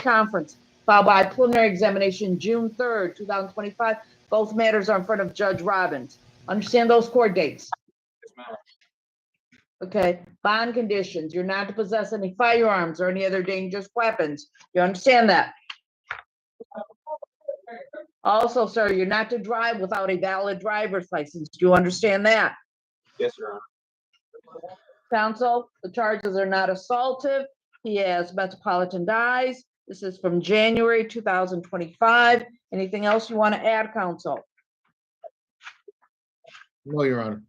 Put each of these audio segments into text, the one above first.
conference, followed by preliminary examination June 3rd, 2025. Both matters are in front of Judge Robbins. Understand those court dates? Yes, ma'am. Okay. Bond conditions. You're not to possess any firearms or any other dangerous weapons. You understand that? Also, sir, you're not to drive without a valid driver's license. Do you understand that? Yes, Your Honor. Counsel, the charges are not assaultive. He has metropolitan dyes. This is from January 2025. Anything else you want to add, counsel? No, Your Honor.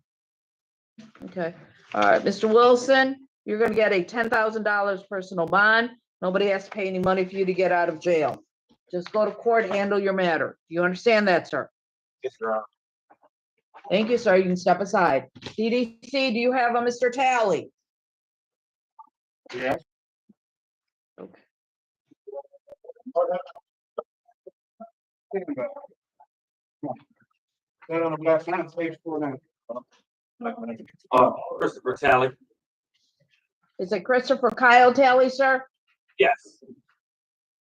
Okay. All right, Mr. Wilson, you're going to get a $10,000 personal bond. Nobody has to pay any money for you to get out of jail. Just go to court, handle your matter. You understand that, sir? Yes, Your Honor. Thank you, sir. You can step aside. DDC, do you have a Mr. Talley? Yes. Okay. That on the black sign, page 49. Christopher Talley. Is it Christopher Kyle Talley, sir? Yes.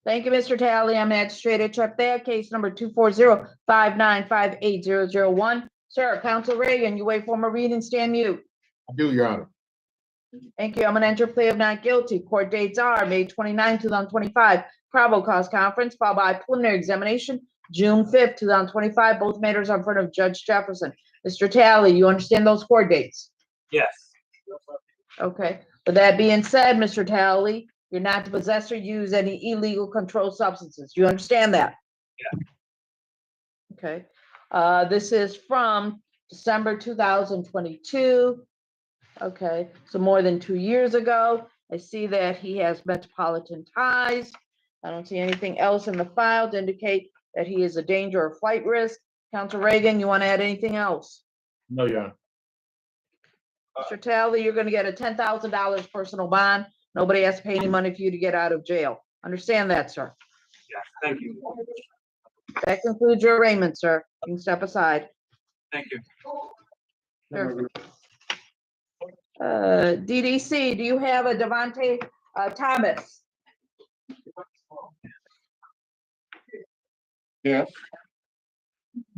Thank you, Mr. Talley. I'm Magistrate Chapter, case number 240-5958001. Sir, Counsel Reagan, you wait for my reading, stand mute. I do, Your Honor. Thank you. I'm gonna enter plea of not guilty. Court dates are May 29, 2025, probable cause conference, followed by preliminary examination, June 5th, 2025. Both matters are in front of Judge Jefferson. Mr. Talley, you understand those court dates? Yes. Okay. With that being said, Mr. Talley, you're not to possess or use any illegal controlled substances. You understand that? Yeah. Okay. This is from December 2022. Okay, so more than 2 years ago. I see that he has metropolitan ties. I don't see anything else in the file to indicate that he is a danger or flight risk. Counsel Reagan, you want to add anything else? No, Your Honor. Mr. Talley, you're going to get a $10,000 personal bond. Nobody has to pay any money for you to get out of jail. Understand that, sir? Yes. Thank you. That concludes your arraignment, sir. You can step aside. Thank you. Sure. DDC, do you have a Devontae Thomas? Yes.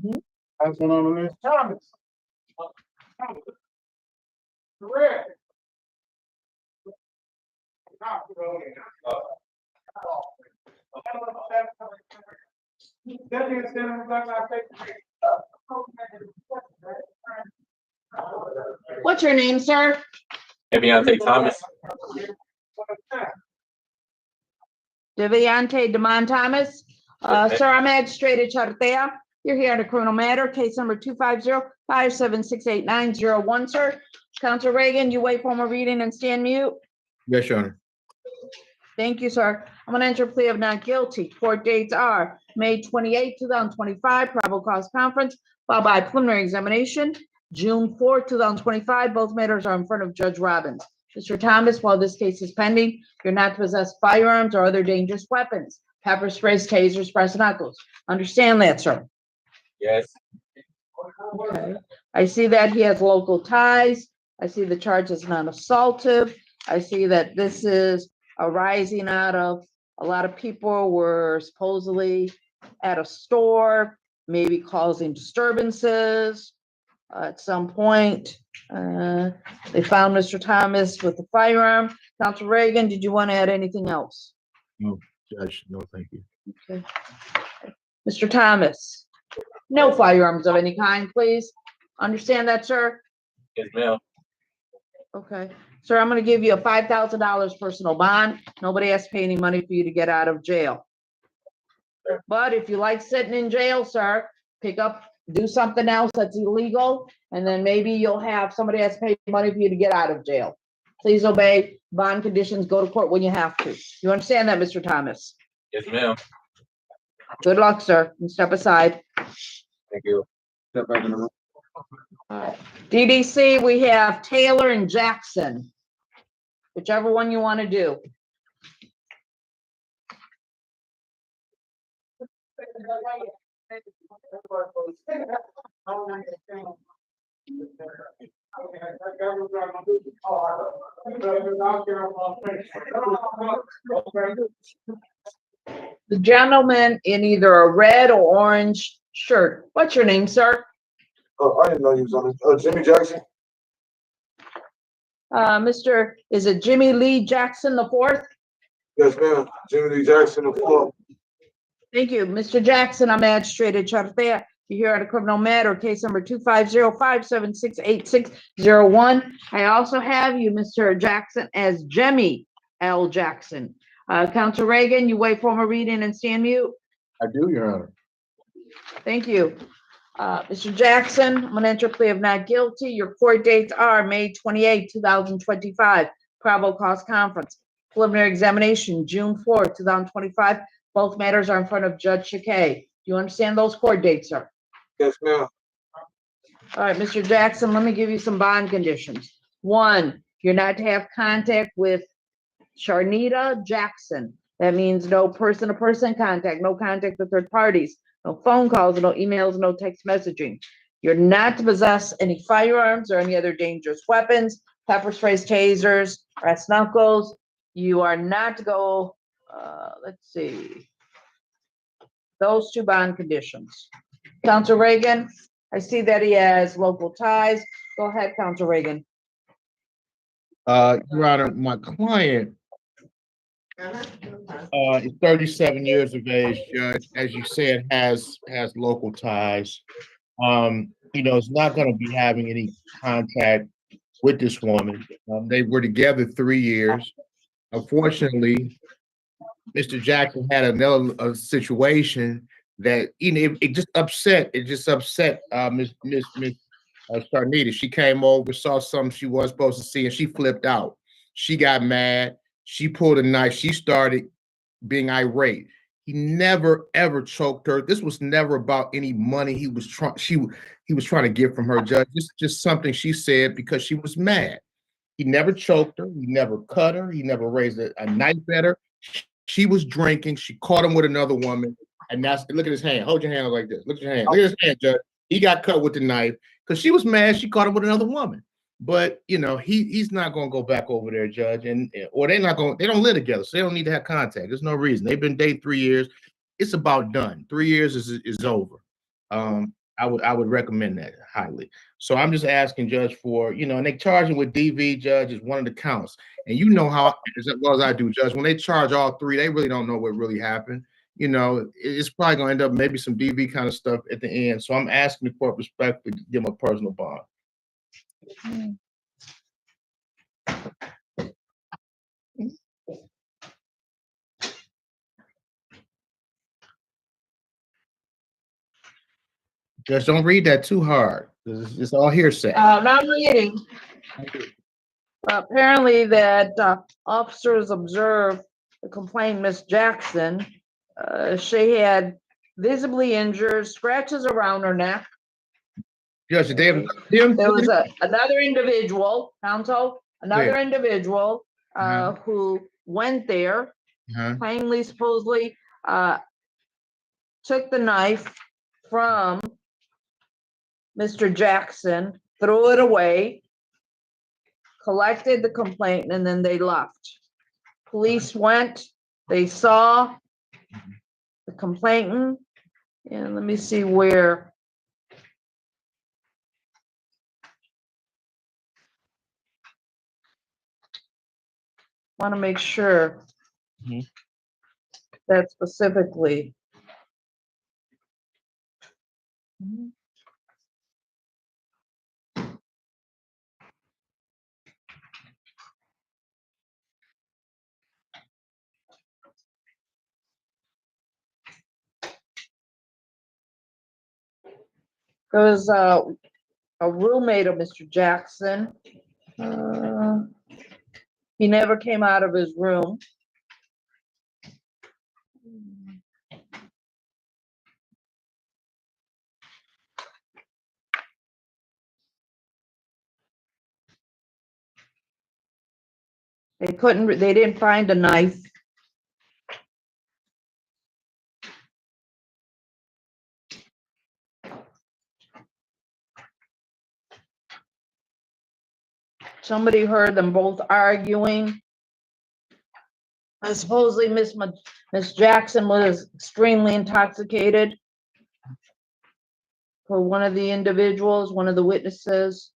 Mhm. That's one on the list. Thomas. Correct. What's your name, sir? Deviante Thomas. Deviante Demond Thomas. Sir, I'm Magistrate Chartea. You're here on a criminal matter, case number 250-5768901, sir. Counsel Reagan, you wait for my reading and stand mute. Yes, Your Honor. Thank you, sir. I'm going to enter a plea of not guilty. Court dates are May 28, 2025, probable cause conference, followed by preliminary examination, June 4, 2025. Both matters are in front of Judge Robbins. Mr. Thomas, while this case is pending, you're not to possess firearms or other dangerous weapons, pepper sprays, tasers, brass knuckles. Understand that, sir? Yes. Okay. I see that he has local ties. I see the charge is non-assaultive. I see that this is arising out of a lot of people were supposedly at a store, maybe causing disturbances. At some point, they found Mr. Thomas with a firearm. Counsel Reagan, did you want to add anything else? No, Judge. No, thank you. Okay. Mr. Thomas, no firearms of any kind, please. Understand that, sir? Yes, ma'am. Okay. Sir, I'm going to give you a $5,000 personal bond. Nobody has to pay any money for you to get out of jail. But if you like sitting in jail, sir, do something else that's illegal, and then maybe you'll have somebody has to pay money for you to get out of jail. Please obey bond conditions. Go to court when you have to. You understand that, Mr. Thomas? Yes, ma'am. Good luck, sir. And step aside. Thank you. Step back in the room. DDC, we have Taylor and Jackson. Whichever one you want to do. The gentleman in either a red or orange shirt. What's your name, sir? Oh, I didn't know he was on this. Jimmy Jackson? Is it Jimmy Lee Jackson the fourth? Yes, ma'am. Jimmy Lee Jackson, the floor. Thank you. Mr. Jackson, I'm Magistrate Chartea. You're here on a criminal matter, case number 250-576-8601. I also have you, Mr. Jackson, as Jemmy L. Jackson. Counsel Reagan, you waive formal reading and stand mute. I do, Your Honor. Thank you. Mr. Jackson, I'm gonna enter a plea of not guilty. Your court dates are May 28, 2025, probable cause conference. Preliminary examination, June 4, 2025. Both matters are in front of Judge Shakay. Do you understand those court dates, sir? Yes, ma'am. All right, Mr. Jackson, let me give you some bond conditions. One, you're not to have contact with Sharnita Jackson. That means no person-to-person contact, no contact with third parties, no phone calls, no emails, no text messaging. You're not to possess any firearms or any other dangerous weapons, pepper sprays, tasers, brass knuckles. You are not to go, let's see, those two bond conditions. Counsel Reagan, I see that he has local ties. Go ahead, Counsel Reagan. Your Honor, my client is 37 years of age, Judge. As you said, has local ties. Is not going to be having any contact with this woman. They were together 3 years. Unfortunately, Mr. Jackson had another situation that it just upset. It just upset Miss Sharnita. She came over, saw something she wasn't supposed to see, and she flipped out. She got mad. She pulled a knife. She started being irate. He never ever choked her. This was never about any money he was trying to get from her, Judge. This is just something she said because she was mad. He never choked her. He never cut her. He never raised a knife at her. She was drinking. She caught him with another woman. And look at his hand. Hold your hand like this. Look at your hand. Look at his hand, Judge. He got cut with the knife because she was mad. She caught him with another woman. But he's not going to go back over there, Judge, or they don't live together, so they don't need to have contact. There's no reason. They've been dating 3 years. It's about done. 3 years is over. I would recommend that highly. So I'm just asking, Judge, for and they charge him with DV, Judge, is one of the counts. And you know how as well as I do, Judge, when they charge all three, they really don't know what really happened. It's probably going to end up maybe some DV kind of stuff at the end. So I'm asking the court respectfully to give him a personal bond. Just don't read that too hard. It's all hearsay. Not reading. Apparently that officers observed the complainant, Miss Jackson. She had visibly injured scratches around her neck. Judge, there was another individual, individual who went there, plainly, supposedly, took the knife from Mr. Jackson, threw it away, collected the complaint, and then they left. Police went, they saw the complainant, and let me see where. Want to make sure that specifically. There was a roommate of Mr. Jackson. He never came out of his room. They didn't find a knife. Somebody heard them both arguing. Supposedly Miss Jackson was extremely intoxicated for one of the individuals, one of the witnesses.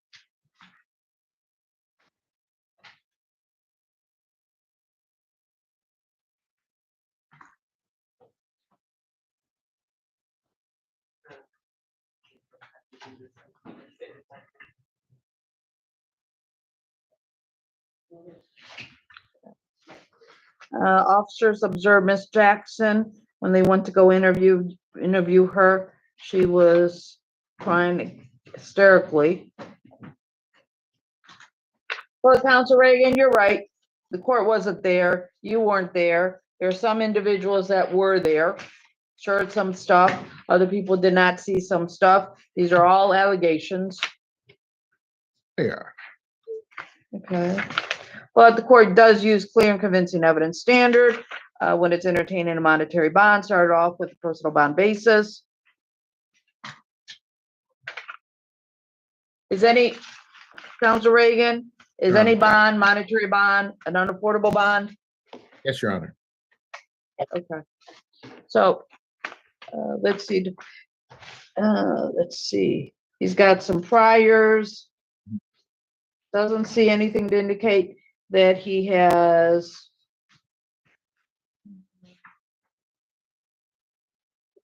Officers observed Miss Jackson when they went to go interview her. She was crying hysterically. Well, Council Reagan, you're right. The court wasn't there. You weren't there. There are some individuals that were there, shared some stuff. Other people did not see some stuff. These are all allegations. Yeah. Okay. But the court does use clear and convincing evidence standard when it's entertaining a monetary bond. Started off with a personal bond basis. Is any, Council Reagan, is any bond, monetary bond, an unaffordable bond? Yes, Your Honor. Okay. So, let's see. Let's see. He's got some priors. Doesn't see anything to indicate that he has.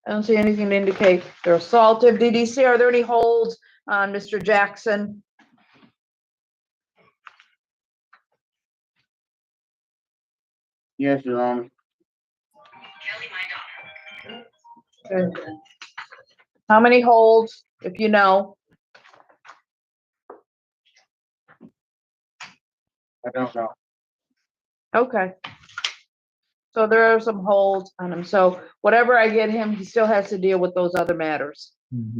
I don't see anything to indicate they're assaultive. DDC, are there any holds on Mr. Jackson? Yes, Your Honor. Okay. How many holds, if you know? I don't know. Okay. So there are some holds on him. So whatever I get him, he still has to deal with those other matters.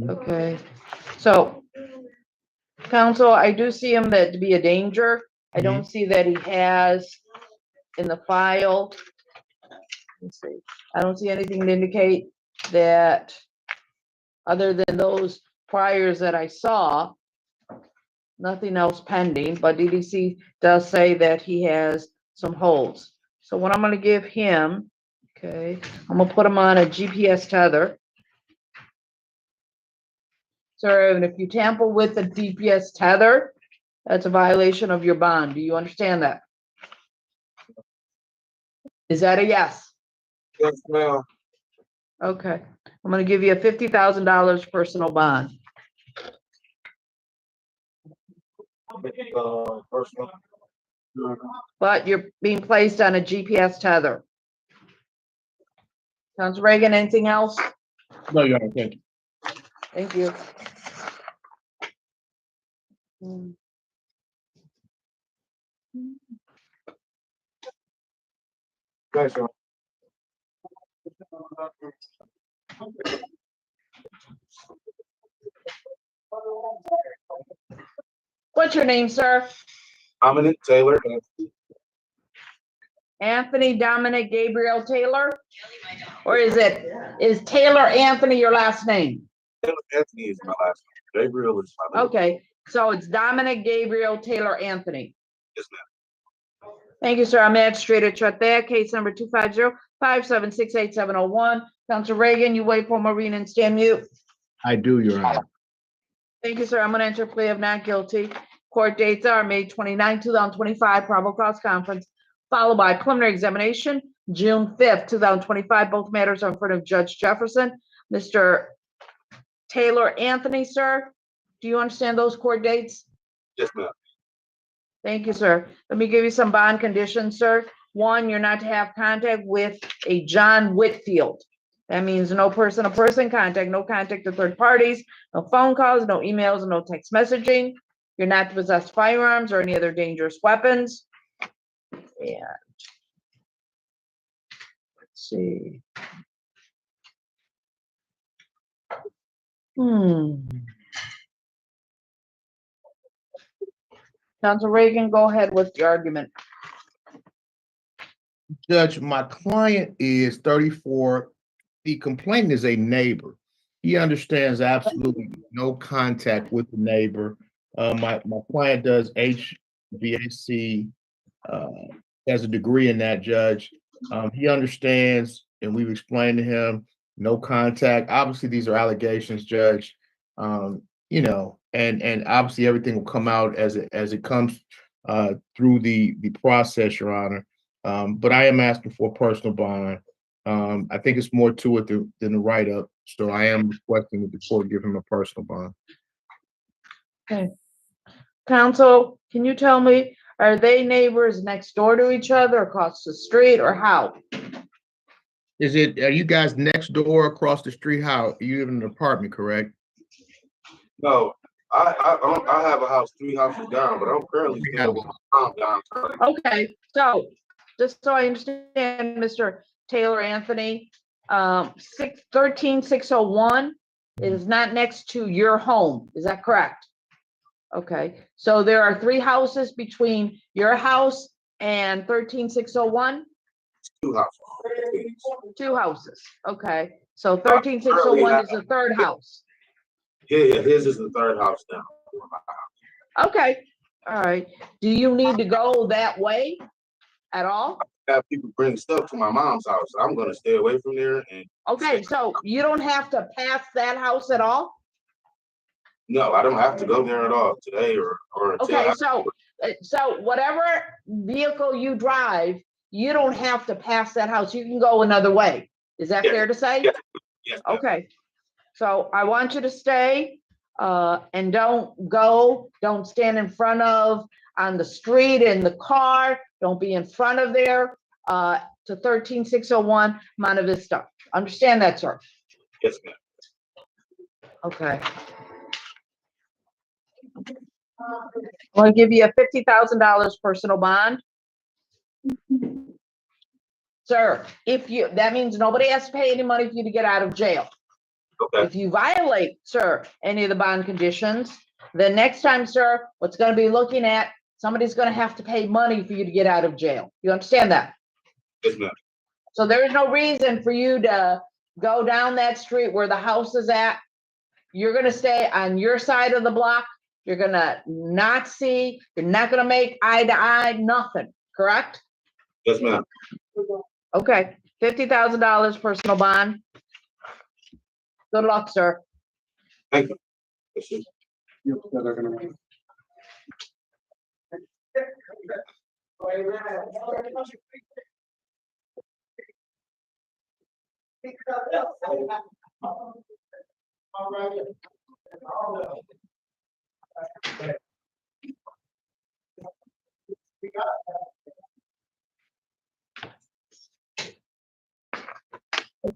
Okay. So, counsel, I do see him that to be a danger. I don't see that he has in the file. Let's see. I don't see anything to indicate that other than those priors that I saw, nothing else pending, but DDC does say that he has some holds. So what I'm gonna give him, okay, I'm gonna put him on a GPS tether. Sir, and if you tamper with the GPS tether, that's a violation of your bond. Do you understand that? Is that a yes? Yes, ma'am. Okay, I'm gonna give you a $50,000 personal bond. Personal. But you're being placed on a GPS tether. Council Reagan, anything else? No, Your Honor, thank you. Thank you. Thanks, Your What's your name, sir? Dominic Taylor. Anthony Dominic Gabriel Taylor? Or is Taylor Anthony your last name? Anthony is my last name. Gabriel is my name. Okay, so it's Dominic Gabriel Taylor Anthony. Yes, ma'am. Thank you, sir. I'm Magistrator Trethea, case number 250-5768701. Council Reagan, you wait for Maureen and stand mute. I do, Your Honor. Thank you, sir. I'm gonna enter a plea of not guilty. Court dates are May 29, 2025, probable cause conference, followed by preliminary examination, June 5th, 2025. Both matters are in front of Judge Jefferson. Mr. Taylor Anthony, sir, do you understand those court dates? Yes, ma'am. Thank you, sir. Let me give you some bond conditions, sir. One, you're not to have contact with a John Whitfield. That means no person-to-person contact, no contact to third parties, no phone calls, no emails, no text messaging. You're not to possess firearms or any other dangerous weapons. And let's see. Council Reagan, go ahead with the argument. Judge, my client is 34. The complainant is a neighbor. He understands absolutely no contact with the neighbor. My client does HVAC, has a degree in that, Judge. He understands, and we've explained to him, no contact. Obviously, these are allegations, Judge. And obviously everything will come out as it comes through the process, Your Honor. But I am asking for a personal bond. I think it's more to it than the write-up, so I am requesting that the court give him a personal bond. Okay. Counsel, can you tell me, are they neighbors next door to each other, across the street, or how? Are you guys next door, across the street? How? You live in an apartment, correct? No, I have a house 3 houses down, but I'm currently staying with my mom downtown. Okay, so just so I understand, Mr. Taylor Anthony, 13601 is not next to your home, is that correct? Okay, so there are 3 houses between your house and 13601? 2 houses. 2 houses, okay. So 13601 is the 3rd house. Yeah, his is the 3rd house down. Okay, all right. Do you need to go that way at all? Have people bring stuff to my mom's house. I'm gonna stay away from there and. Okay, so you don't have to pass that house at all? No, I don't have to go there at all today or until. Okay, so whatever vehicle you drive, you don't have to pass that house. You can go another way. Is that Yes, fair to say? yes, yes, ma'am. Okay, so I want you to stay and don't stand in front of, on the street, in the car. Don't be in front of there to 13601 Monte Vista. Understand that, sir? Yes, ma'am. Okay. I want to give you a $50,000 personal bond. Sir, that means nobody has to pay any money for you to get out of jail. Okay. If you violate, sir, any of the bond conditions, then next time, sir, what's going to be looking at, somebody's going to have to pay money for you to get out of jail. You understand that? Yes, ma'am. So there is no reason for you to go down that street where the house is at. You're going to stay on your side of the block. You're going to not see, you're not going to make eye to eye, nothing, correct? Yes, ma'am. Okay, $50,000 personal bond. Good luck, sir. Thank you. Yes, sir.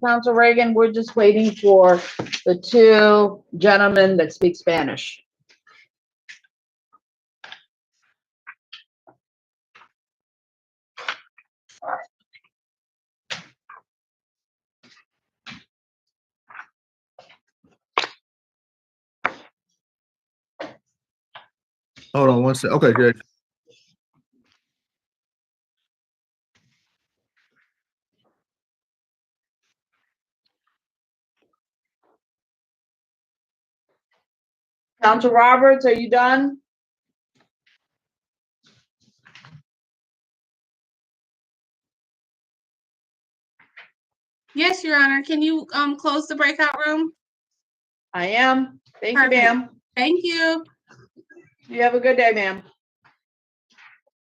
Council Reagan, we're just waiting for the 2 gentlemen that speak Spanish. Hold on one second. Okay, Judge. Council Roberts, are you done? Yes, Your Honor. Can you close the breakout room? I am. Thank you, Perfect. ma'am. Thank you. You have a good day, ma'am.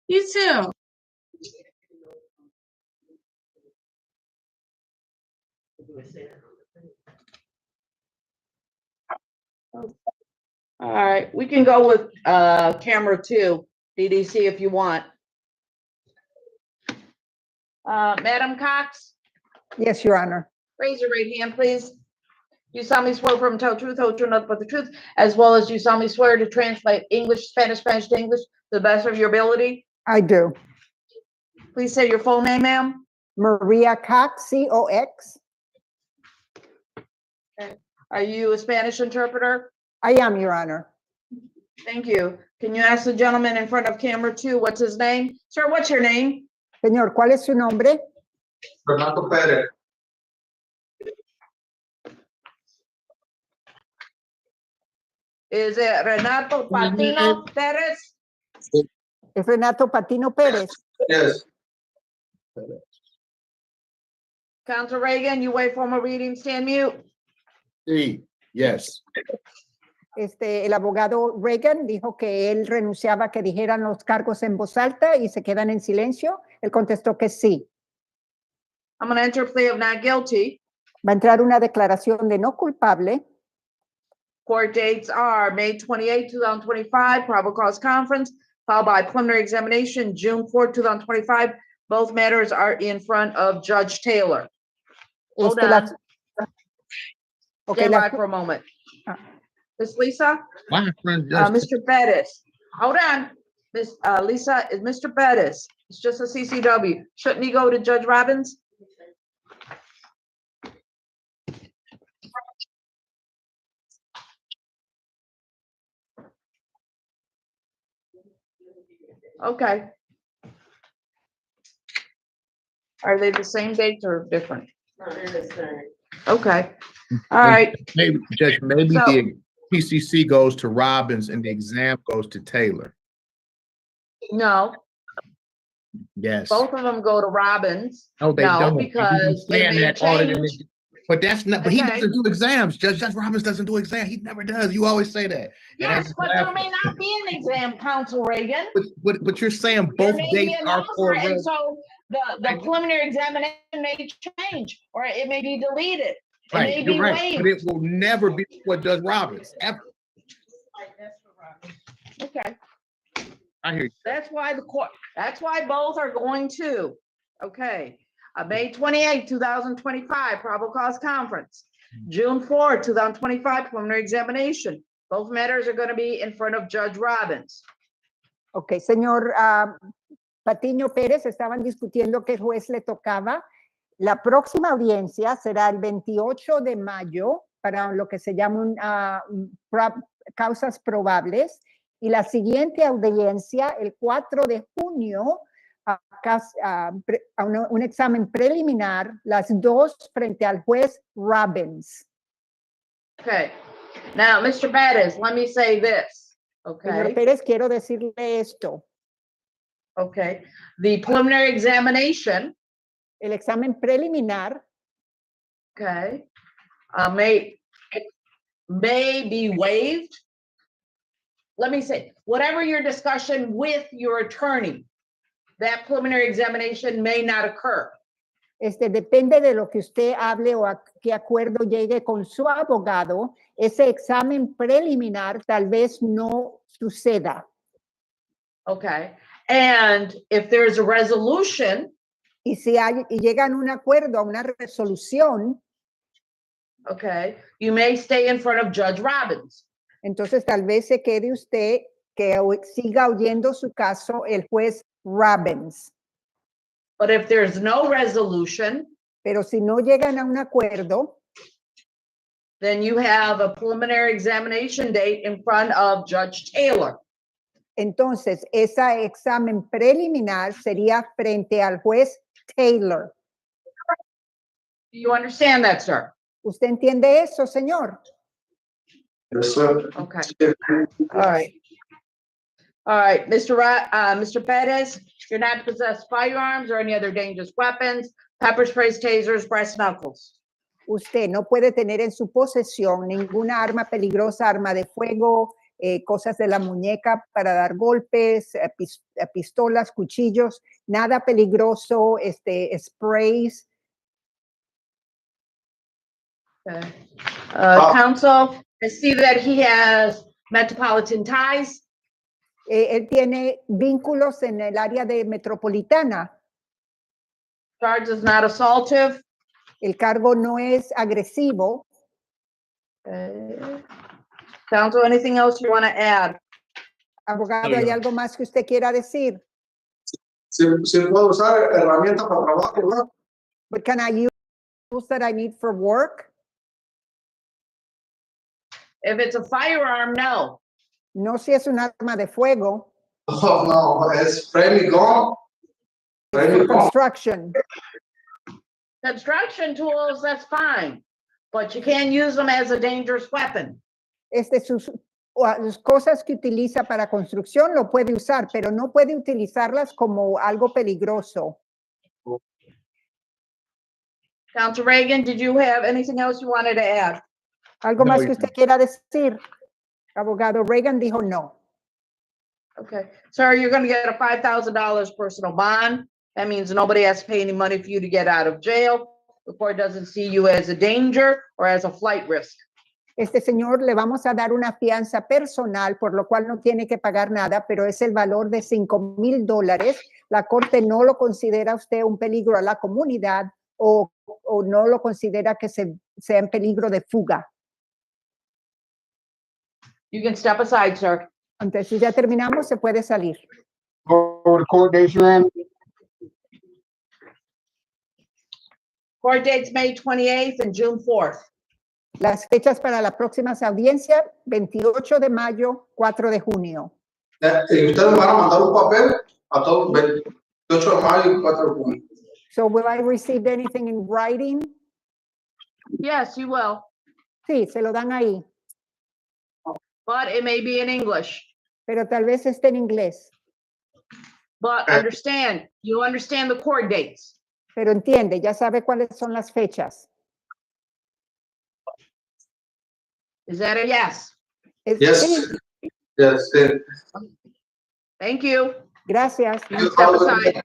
You too. All right, we can go with camera 2, DDC, if you want. Madam Cox, Yes, Your Honor. raise your right hand, please. You solemnly swear from tell truth, whole truth, nothing but the truth, as well as you solemnly swear to translate English, Spanish to English to the best of your ability. I do. Please say your full name, ma'am. Maria Cox, C-O-X. Are you a Spanish interpreter? I am, Your Honor. Thank you. Can you ask the gentleman in front of camera 2, what's his name? Sir, what's your name? Señor, ¿cuál es su nombre? Renato Pérez. Is it Renato Patino Perez? Es Renato Patino Pérez. Yes. Council Reagan, you wait for my reading, stand mute. Sí, yes. El abogado Reagan dijo que él renunciaba a que dijeran los cargos en voz alta y se quedan en silencio. Él contestó que sí. I'm gonna enter a plea of not guilty. Va a entrar una declaración de no culpable. Court dates are May 28, 2025, probable cause conference, followed by preliminary examination, June 4, 2025. Both matters are in front of Judge Taylor. Hold on. Ok, Stand by for a moment. Ah. Miss Lisa, My friend Mr. Bettis, hold on. Miss Lisa, is Mr. Bettis, it's just a CCW. Shouldn't he go to Judge Robbins? Okay. Are they the same dates or different? Okay, all right. Maybe, Judge, maybe So- the PCC goes to Robbins and the exam goes to Taylor. No, Yes. both of them go to Robbins. No, they No, don't. because they Saying may that all of them- change. But that's not, but he Okay. doesn't do exams. Judge Robbins doesn't do exams. He never does. You always say that. And Yes, that's but there may not be an exam, Council Reagan. But you're saying There both may be dates an are for. offer, and so the preliminary examination may change, or it may be deleted. It Right, may you're be right, but waived. it will never be what does Robbins, ever. Okay, I hear you. that's why that's why both are going to, okay. May 28, 2025, probable cause conference. June 4, 2025, preliminary examination. Both matters are going to be in front of Judge Robbins. Ok, señor Patiño Pérez, estaban discutiendo qué juez le tocaba. La próxima audiencia será el 28 de mayo para lo que se llama causas probables, y la siguiente audiencia el 4 de junio a un examen preliminar, las dos frente al juez Robbins. Okay, now, Mr. Bettis, let me say this, Señor okay? Pérez, quiero decirle esto. Okay, the preliminary examination, El examen preliminar okay, may be waived. Let me say, whatever your discussion with your attorney, that preliminary examination may not occur. depende de lo que usted hable o a qué acuerdo llegue con su abogado, ese examen preliminar tal vez no suceda. Okay, and if there's a resolution, Y si llegan a un acuerdo, a una resolución, okay, you may stay in front of Judge Robbins. entonces tal vez se quede usted que siga oyendo su caso el juez Robbins. But if there's no resolution, Pero si no llegan a un acuerdo, then you have a preliminary examination date in front of Judge Taylor. entonces ese examen preliminar sería frente al juez Taylor. Do you understand that, sir? ¿Usted entiende eso, señor? Yes, sir. Okay, all right. All right, Mr. Perez, you're not to possess firearms or any other dangerous weapons, pepper sprays, tasers, brass knuckles. Usted no puede tener en su posesión ninguna arma peligrosa, arma de fuego, cosas de la muñeca para dar golpes, pistolas, cuchillos, nada peligroso, sprays. Okay. Counsel, I see that he has metropolitan ties. Él tiene vínculos en el área de metropolitana. Charge is not assaultive. El cargo no es agresivo. Counsel, anything else you want to add? Abogado, ¿hay algo más que usted quiera decir? Si puedo usar herramientas para trabajo, ¿verdad? But can I use tools that I need for work? If it's a firearm, no. No si es un arma de fuego. Oh, no, es frame gun. For Frame gun. construction. Construction tools, that's fine, but you can't use them as a dangerous weapon. Las cosas que utiliza para construcción lo puede usar, pero no puede utilizarlas como algo peligroso. Council Reagan, did you have anything else you wanted to add? ¿Algo No, más you que usted quiera decir? Abogado Reagan dijo no. Okay, sir, you're gonna get a $5,000 personal bond. That means nobody has to pay any money for you to get out of jail. The court doesn't see you as a danger or as a flight risk. Este señor le vamos a dar una fianza personal, por lo cual no tiene que pagar nada, pero es el valor de $5,000. La corte no lo considera usted un peligro a la comunidad o no lo considera que sea en peligro de fuga. You can step aside, sir. Entonces, si ya terminamos, se puede salir. For court dates you in, Court dates May 28th and June 4th. Las fechas para la próxima audiencia, 28 de mayo, 4 de junio. Y ustedes van a mandar un papel a todos 28 de mayo y 4 de junio. So, will I receive anything in writing? Yes, you will, Sí, se lo dan ahí, but it may be in English. pero tal vez esté en inglés. But understand, you understand the court dates. Pero entiende, ya sabe cuáles son las fechas. Is that a yes? Yes. Sí, Yes. Thank you. gracias. You can step aside.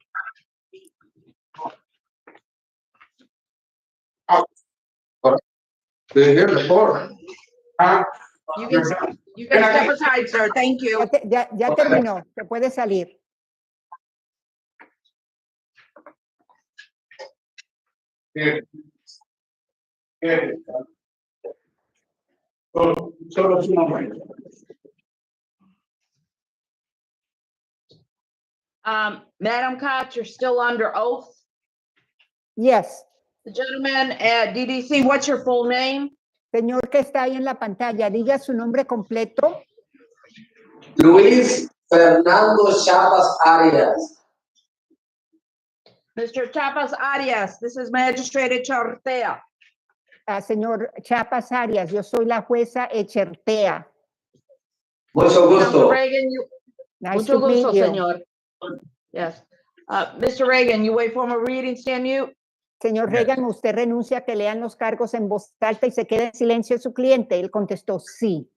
Do you hear the court? You can step aside, sir. Thank you. Ya terminó, se puede salir. Solo su nombre. Madam Cox, you're still under oath. Yes. The gentleman at DDC, what's your full name? Señor que está ahí en la pantalla, diga su nombre completo. Luis Fernando Chapas Arias. Mr. Chapas Arias, this is Magistrate Echartea. Señor Chapas Arias, yo soy la jueza Echertea. Mucho Council gusto. Reagan, you, Nice mucho to meet gusto, you. señor. Yes. Mr. Reagan, you wait for my reading, stand mute. Señor Reagan, ¿usted renuncia a que lean los cargos en voz alta y se quede en silencio su cliente? Él contestó sí.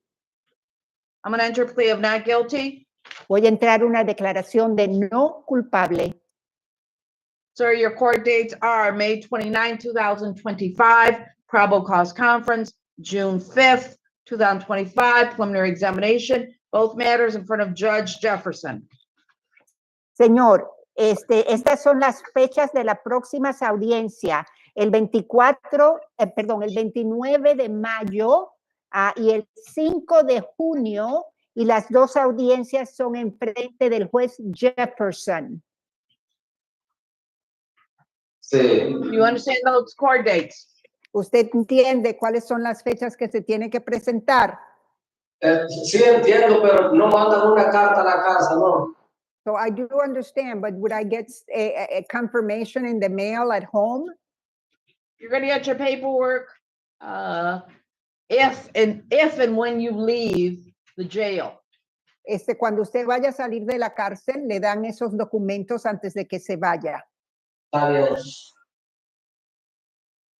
I'm gonna enter a plea of not guilty. Voy a entrar una declaración de no culpable. Sir, your court dates are May 29, 2025, probable cause conference, June 5th, 2025, preliminary examination, both matters in front of Judge Jefferson. Señor, estas son las fechas de las próximas audiencias. El 29 de mayo y el 5 de junio, y las dos audiencias son en frente del juez Jefferson. Sí. You understand those court dates? ¿Usted entiende cuáles son las fechas que se tienen que presentar? Sí entiendo, pero no mandan una carta a la casa, ¿no? So I do understand, but would I get a confirmation in the mail at home? You're gonna get your paperwork if and when you leave the jail. Cuando usted vaya a salir de la cárcel, le dan esos documentos antes de que se vaya. Está bien.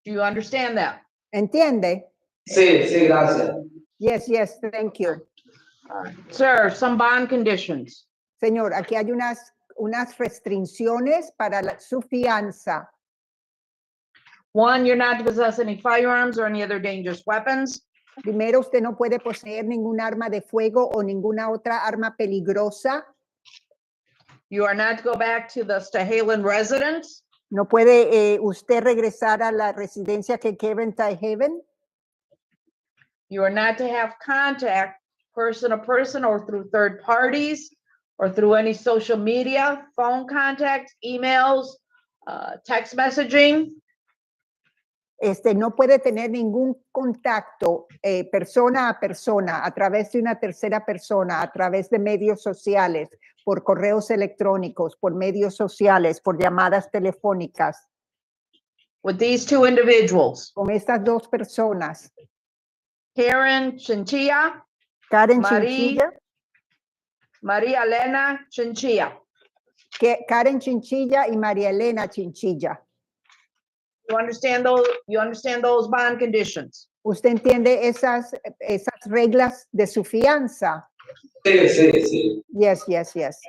Do you understand that? ¿Entiende? Sí, sí, gracias. Yes, thank you. Sir, some bond conditions. Señor, aquí hay unas restricciones para su fianza. One, you're not to possess any firearms or any other dangerous weapons. Primero, usted no puede poseer ningún arma de fuego o ninguna otra arma peligrosa. You are not to go back to the Stahalan residence. No puede usted regresar a la residencia que queda en Tyhaven. You are not to have contact person to person or through third parties or through any social media, phone contacts, emails, text messaging. No puede tener ningún contacto persona a persona a través de una tercera persona, a través de medios sociales, por correos electrónicos, por medios sociales, por llamadas telefónicas. With these two individuals, Con estas dos personas, Karen Chinchilla, Karen Marie- Chinchilla, Maria Elena Chinchilla. Karen Chinchilla y María Elena Chinchilla. You understand those bond conditions? ¿Usted entiende esas reglas de su fianza? Sí, sí, sí. Yes, yes, yes.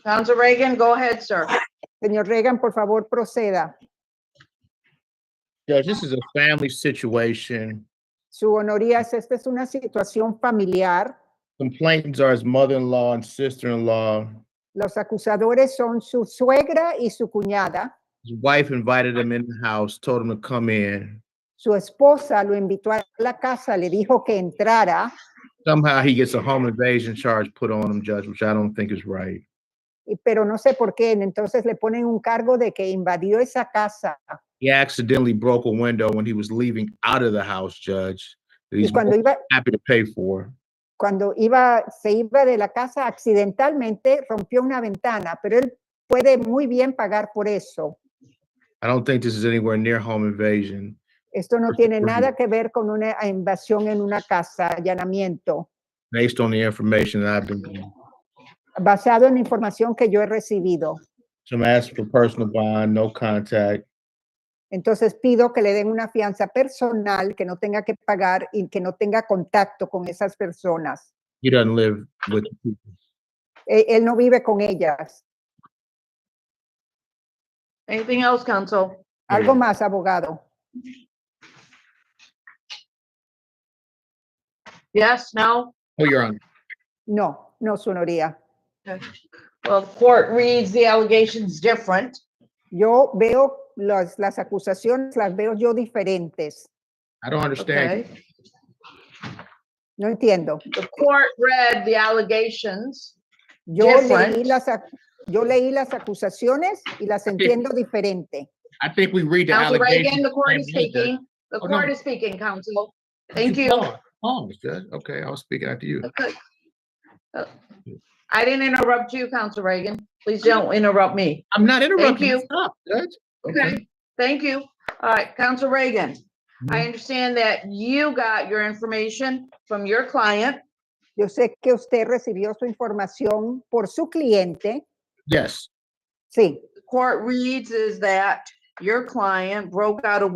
Council Reagan, go ahead, sir. Señor Reagan, por favor, proceda. Judge, this is a family situation. Su honorías, esta es una situación familiar. Complainants are his mother-in-law and sister-in-law. Los acusadores son su suegra y su cuñada. His wife invited him in the house, told him to come in. Su esposa lo invitó a la casa, le dijo que entrara, Somehow he gets a home invasion charge put on him, Judge, which I don't think is right. pero no sé por qué. Entonces le ponen un cargo de que invadió esa casa. He accidentally broke a window when he was leaving out of the house, Judge. That he's cuando iba- happy to pay for. Cuando se iba de la casa, accidentalmente rompió una ventana, pero él puede muy bien pagar por eso. I don't think this is anywhere near home invasion. Esto no tiene nada que ver con una invasión en una casa, allanamiento, Based on the information that I've been given. basado en la información que yo he recibido. So I'm asking for personal bond, no contact. Entonces pido que le den una fianza personal, que no tenga que pagar y que no tenga contacto con esas personas. He doesn't live with the people. Él no vive con ellas. Anything else, counsel? Algo más, abogado. Yes, no? Oh, Your Honor. No, no, su honoría. Well, the court reads the allegations different. Yo veo las acusaciones, las veo yo diferentes. I don't understand. Okay. No entiendo. The court read the allegations. Yo Different. leí las acusaciones y las entiendo diferente. I think we read the Council allegations. Reagan, the court is same way, Judge. speaking. The Oh, no. court is speaking, counsel. Thank you. Oh, Judge. Okay, I was speaking after you. Okay. I didn't interrupt you, Council Reagan. Please don't interrupt me. I'm not interrupting. you. Stop, Judge. Okay, thank you. All right, Council Reagan, I understand that you got your information from your client. Yo sé que usted recibió su información por su cliente. Yes. Sí, The court reads is that your client broke out a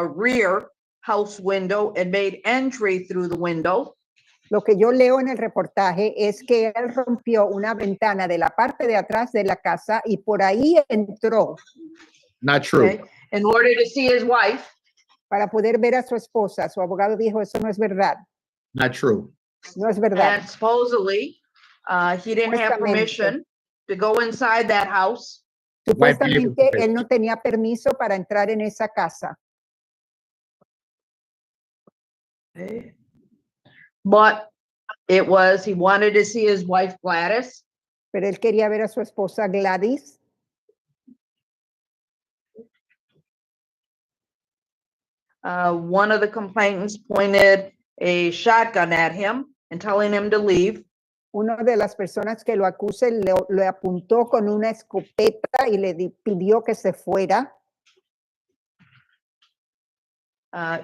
rear house window and made entry through the window. lo que yo leo en el reportaje es que él rompió una ventana de la parte de atrás de la casa y por ahí entró Not true. Okay, in order to see his wife. para poder ver a su esposa. Su abogado dijo, eso no es verdad. Not true. No es verdad. And supposedly, he didn't have Supuestamente. permission to go inside that house. Supuestamente él no tenía permiso para entrar en esa casa. But he wanted to see his wife Gladys. Pero él quería ver a su esposa Gladys. One of the complainants pointed a shotgun at him and telling him to leave. Una de las personas que lo acusan le apuntó con una escopeta y le pidió que se fuera.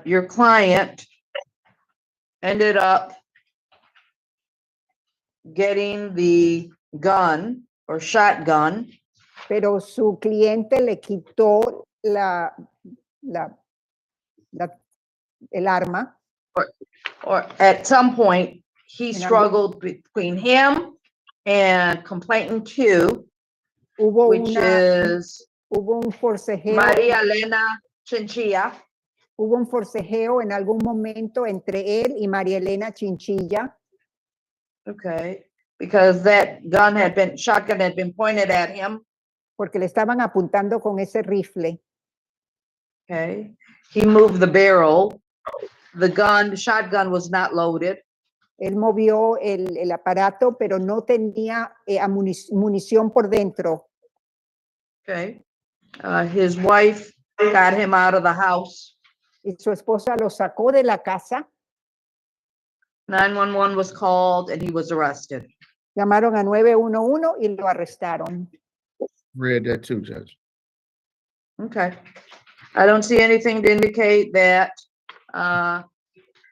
Your client ended up getting the gun or shotgun. Pero su cliente le quitó el arma. Or at some point, he En struggled between him and complainant 2, which is Hubo un forcejeo. Maria Elena Chinchilla. Hubo un forcejeo en algún momento entre él y María Elena Chinchilla. Okay, because that shotgun had been pointed at him. Porque le estaban apuntando con ese rifle. Okay, he moved the barrel. The shotgun was not loaded. Él movió el aparato, pero no tenía munición por dentro. Okay, his wife got him out of the house. Y su esposa lo sacó de la casa. 911 was called and he was arrested. Llamaron a 911 y lo arrestaron. Read that too, Judge. Okay, I don't see anything to indicate that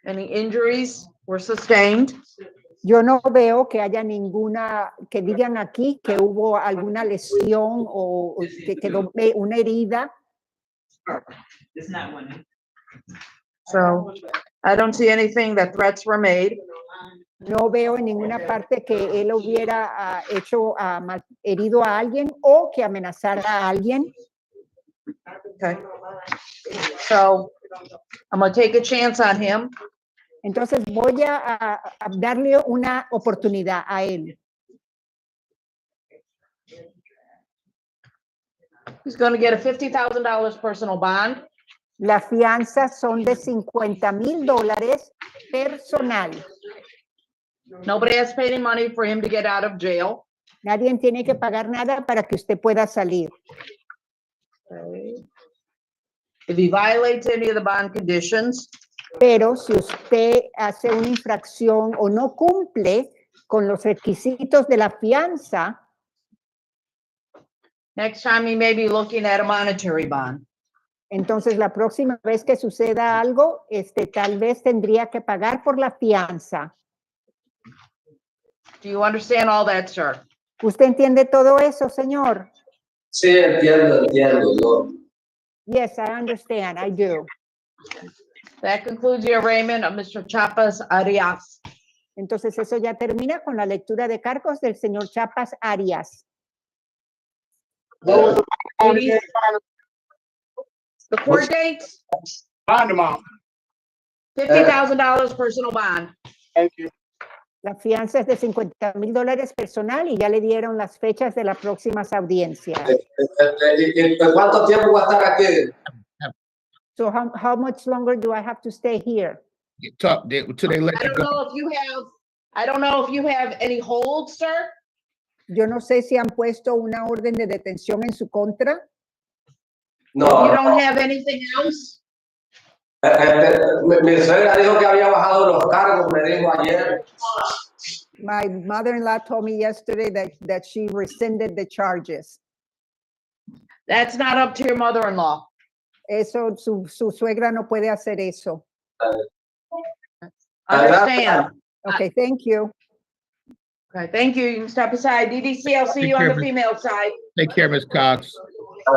any injuries were sustained. Yo no veo que haya ninguna, que digan aquí que hubo alguna lesión o que quedó una herida. It's not winning. So I don't see anything that threats were made. No veo en ninguna parte que él hubiera herido a alguien o que amenazara a alguien. Okay. So I'm gonna take a chance on him. Entonces voy a darle una oportunidad a él. He's gonna get a $50,000 personal bond. Las fianzas son de $50,000 personal. Nobody has to pay any money for him to get out of jail. Nadie tiene que pagar nada para que usted pueda salir. Okay. If he violates any of the bond conditions, Pero si usted hace una infracción o no cumple con los requisitos de la fianza, next time he may be looking at a monetary bond. entonces la próxima vez que suceda algo, tal vez tendría que pagar por la fianza. Do you understand all that, sir? ¿Usted entiende todo eso, señor? Sí, entiendo, yo. Yes, I understand, I do. That concludes the arraignment of Mr. Chapas Arias. Entonces eso ya termina con la lectura de cargos del señor Chapas Arias. Ladies, the court dates, Bond amount. $50,000 personal bond. Thank you. La fianza es de $50,000 personal y ya le dieron las fechas de las próximas audiencias. ¿Cuánto tiempo va a estar aquí? So how much longer do I have to stay here? Talk till they let I you don't go. know if you have, I don't know if you have any hold, sir. Yo no sé si han puesto una orden de detención en su contra. No, You don't have anything else? Mi suegra dijo que había bajado los cargos, me dijo ayer. My mother-in-law told me yesterday that she rescinded the charges. That's not up to your mother-in-law. Eso, su suegra no puede hacer eso. Understand? Okay, thank you. Okay, thank you. You can step aside. DDC, I'll see you on the female side. Take care, Ms. Cox.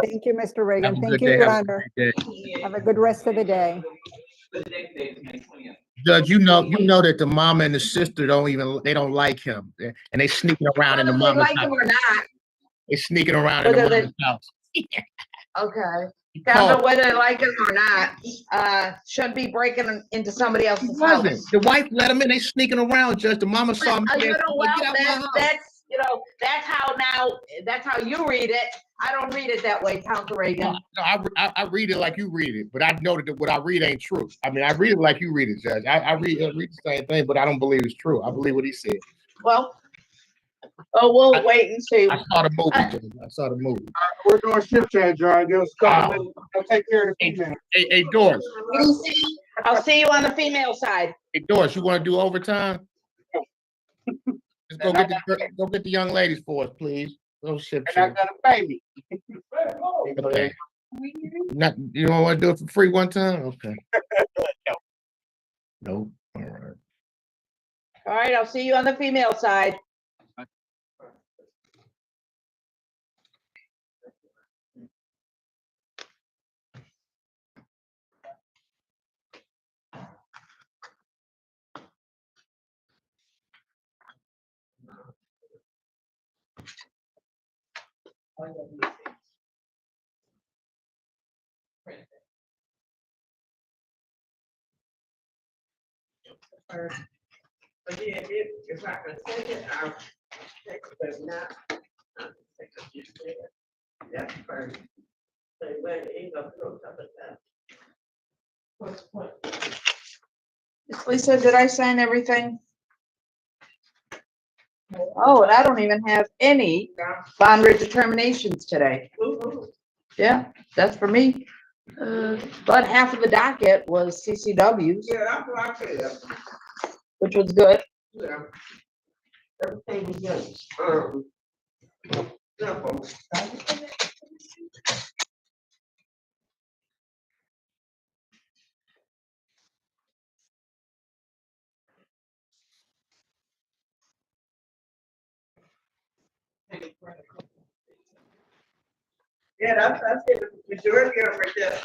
Thank you, Mr. Reagan. Have a Thank good you, day. Your Have a Honor. great day. Have a good rest of the day. The next day is May 20th. Judge, you know that the mama and the sister they don't like him, and they sneaking around in the Whether they mama's like house. him or not, They sneaking around in the Whether they- mama's house. okay. He Down called. to whether they like him or not, shouldn't be breaking into somebody He else's wasn't. house. The wife let him in. They sneaking around, Judge. The mama saw him. You know, well, Get out my house. that's how you read it. I don't read it that way, Counselor Reagan. No, I read it like you read it, but I know that what I read ain't true. I mean, I read it like you read it, Judge. I read the same thing, but I don't believe it's true. I believe what he said. Well, we'll wait and see. I saw the movie, Judge. I saw the movie. We're doing shift change, John. Just I'll take care of the female. Hey, Doris. I'll see you on the female side. Hey, Doris, you want to do overtime? Just go get the young ladies for us, please. Go ship. And I got a baby. Okay. You don't want to do it for free one time? Okay. No. All right. All right, I'll see you on the female side. But yeah, if I could take it, I'll take it, but not. That's first. Say, well, it ain't gonna throw something down. What's the point? Miss Lisa, did I sign everything? Oh, and I don't even have any bond rate determinations today. Yeah, that's for me. But half of the docket was CCWs, Yeah, that's what I said. which was good. Yeah. Everything was good. Simple. Yeah, that's it, the majority of them are dead.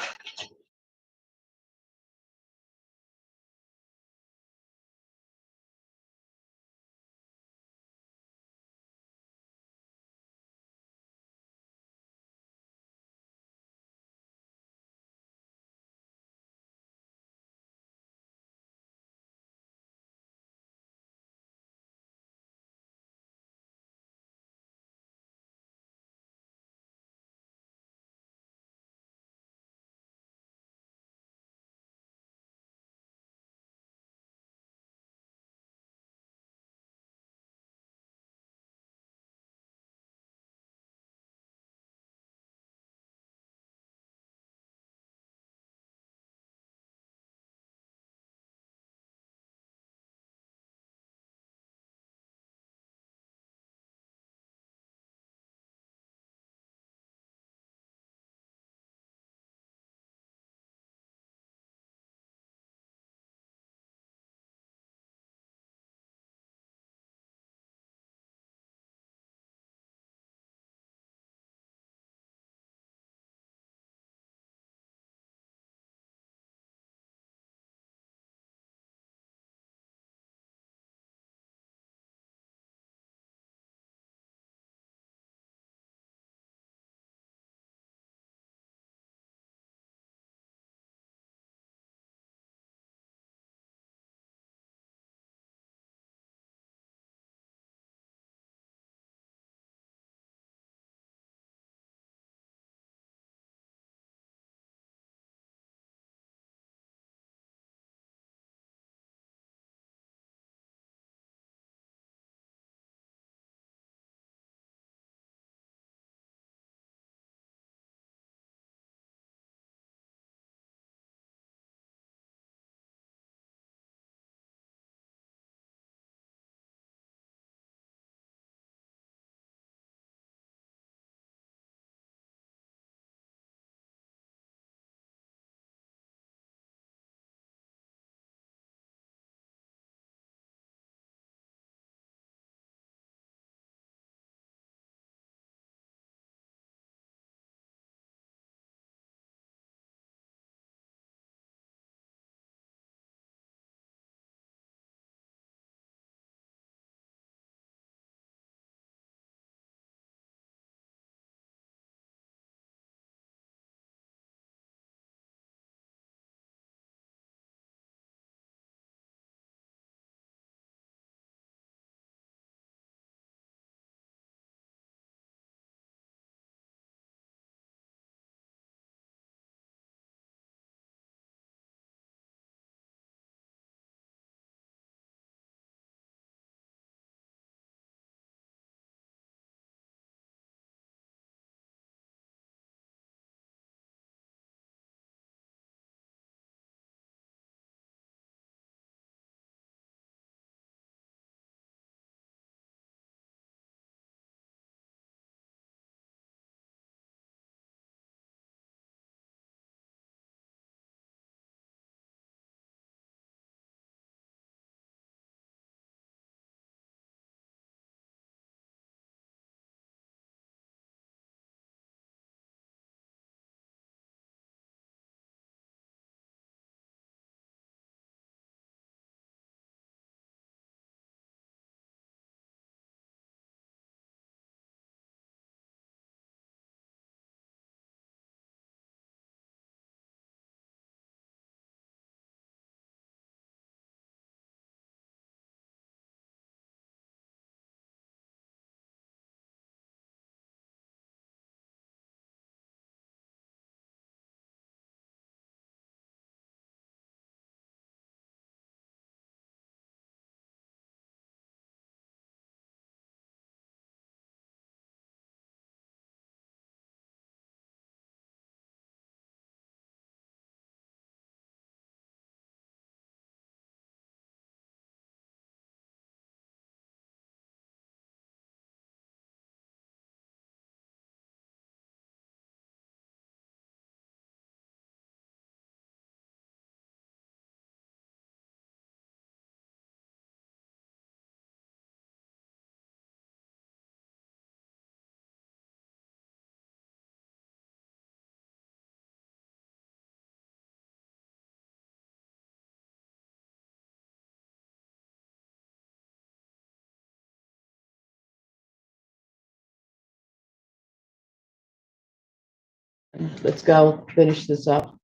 Let's go finish this up.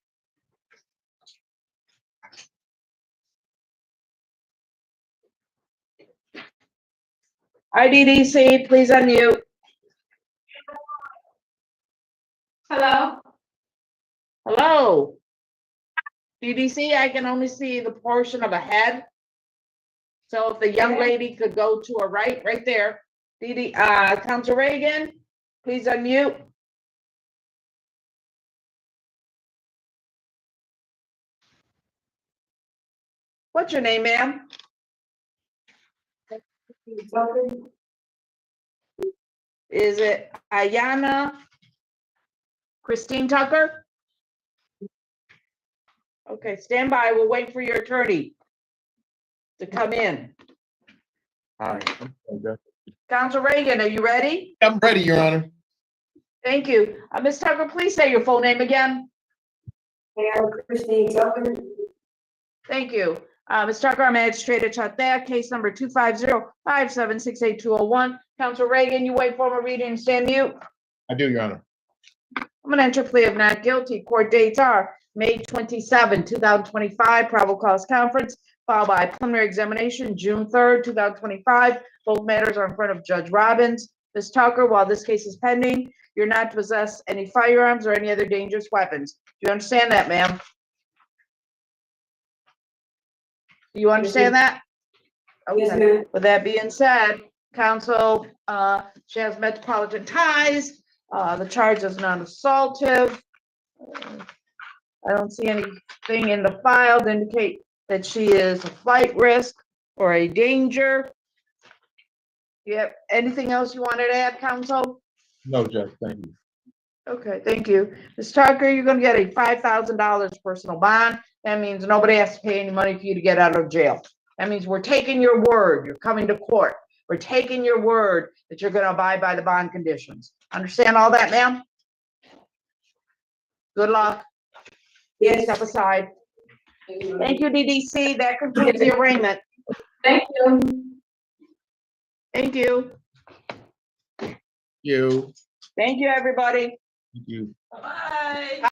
IDDC, please unmute. Hello? Hello. DDC, I can only see the portion of a head. So if the young lady could go to her right there. Council Reagan, please unmute. What's your name, ma'am? Is it Ayana Christine Tucker? Okay, stand by. We'll wait for your attorney to come in. All right. Council Reagan, are you ready? I'm ready, Your Honor. Thank you. Ms. Tucker, please say your full name again. Christine Tucker. Thank you. Ms. Tucker, I'm Magistrate Chattea, case number 250-5768201. Council Reagan, you wait for my reading and stand mute. I do, Your Honor. I'm gonna enter plea of not guilty. Court dates are May 27, 2025, probable cause conference, followed by preliminary examination, June 3rd, 2025. Both matters are in front of Judge Robbins. Ms. Tucker, while this case is pending, you're not to possess any firearms or any other dangerous weapons. Do you understand that, ma'am? Do you understand that? Okay. With that being said, counsel, she has metropolitan ties. The charge is non-assaultive. I don't see anything in the file to indicate that she is a flight risk or a danger. Do you have anything else you wanted to add, counsel? No, Judge, thank you. Okay, thank you. Ms. Tucker, you're gonna get a $5,000 personal bond. That means nobody has to pay any money for you to get out of jail. That means we're taking your word. You're coming to court. We're taking your word that you're gonna abide by the bond conditions. Understand all that, ma'am? Good luck. Yes. Step aside. Thank you, DDC. That concludes the arraignment. Thank you. Thank you. You. Thank you, everybody. Thank you. Bye.